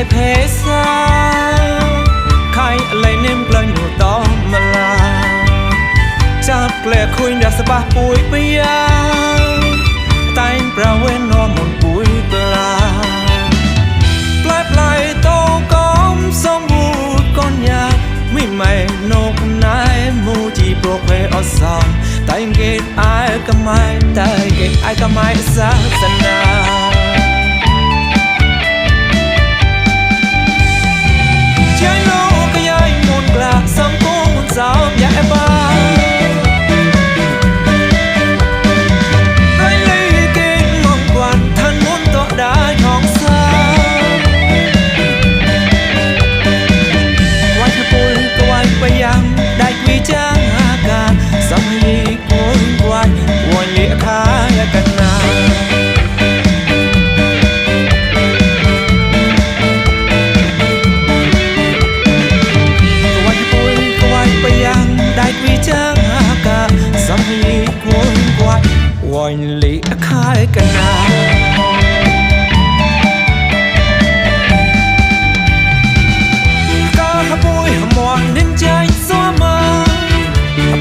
เพซาใครอะไรเน้มกลอยหนูต้องมาลาจับเกลือคุยเดือดสบายปุยไปยาตายประเวนนอนหมดปุยปลาปลายปลายโตก้อมสมบูรณ์ก้อนยาไม่ไม่นกนายมูจีโปรเพออสามแต่เกตไอ้ก็ไม่แต่เกตไอ้ก็ไม่ศาสนาใจโลกก็ย้ายมุนกลาสังคมมุนสาวอย่าแอบบ้าวันลีคายกันนาก็ขบุยหมอนดินใจซ้อมา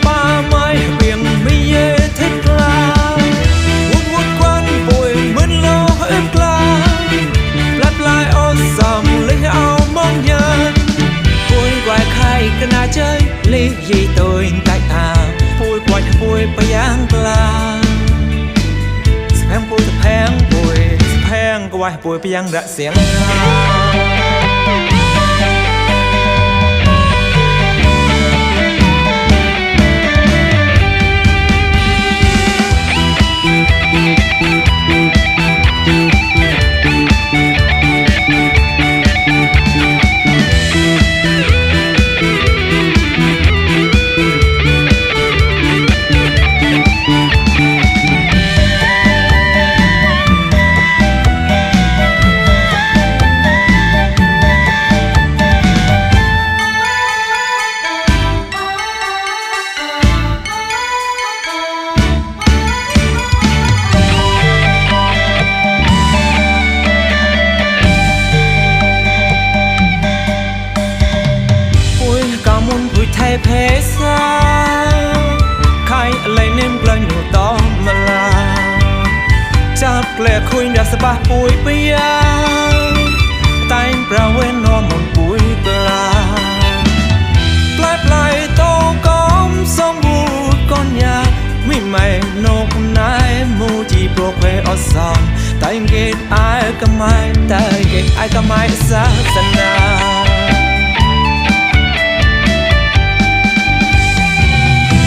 ป่าไม้เบี่ยงไม่เย่เท็ดกลาวุ่นวุ่นควันป่วยเหมือนโลหะกลาปลายปลายอ้อสามเลยเอามองยันป่วยกว่าใครกันนาใจลียี่ตัวใจอาป่วยกว่าป่วยไปยังกลาแพงปุยแพงปุยแพงก็ว่าปุยไปยังระเสียงเพซาใครอะไรเน้มกลอยหนูต้องมาลาจับเกลือคุยเดือดสบายปุยไปยาตายประเวนนอนหมดปุยปลาปลายปลายโตก้อมสมบูรณ์ก้อนยาไม่ไม่นกนายมูจีโปรเพออสามแต่เกตไอ้ก็ไม่แต่เกตไอ้ก็ไม่ศาสนา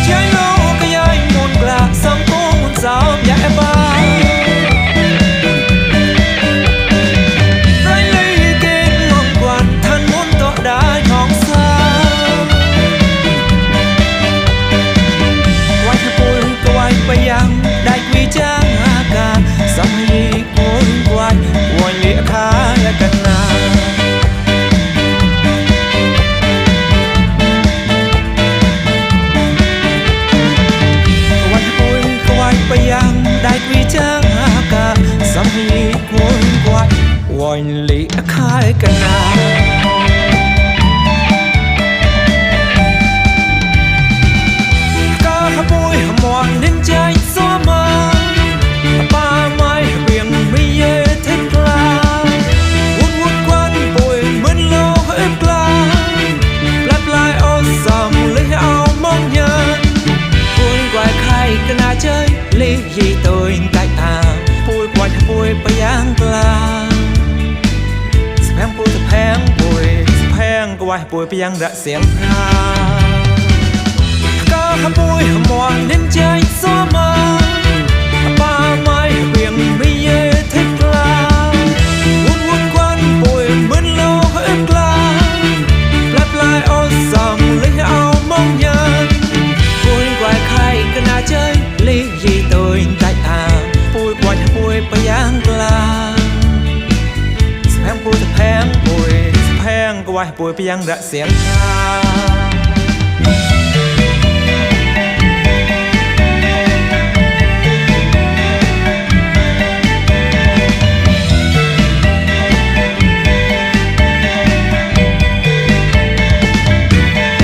ใจโลกก็ย้ายมุนกลาสังคมมุนสาวอย่าแอบบ้าไรเลยเกณฑ์งงกว่าท่านมุนต่อได้ของสาวไว้ถ้าปุยก็ไว้ไปยังได้วิจารณ์อาการสมัยปุยกว่าวันเลี้ยขาและกันนาได้วิจารณ์อาการสามีคนกว่าวันลีคายกันนาก็ขบุยหมอนดินใจซ้อมาป่าไม้เบี่ยงไม่เย่เท็ดกลาวุ่นวุ่นควันป่วยเหมือนโลหะกลาปลายปลายอ้อสามเลยเอามองยันป่วยกว่าใครกันนาใจลียี่ตัวใจอาปุยกว่าปุยไปยังกลางแพงปุยแพงปุยแพงก็ว่าปุยไปยังระเสียงนาก็ขบุยหมอนดินใจซ้อมาป่าไม้เบี่ยงไม่เย่เท็ดกลาวุ่นวุ่นควันปุยเหมือนโลหะกลาปลายปลายอ้อสามเลยเอามองยันปุยกว่าใครก็น่าใจลียี่ตัวใจอาปุยกว่าปุยไปยังกลางแพงปุยแพงปุยแพงก็ว่าปุยไปยังระเสียงนา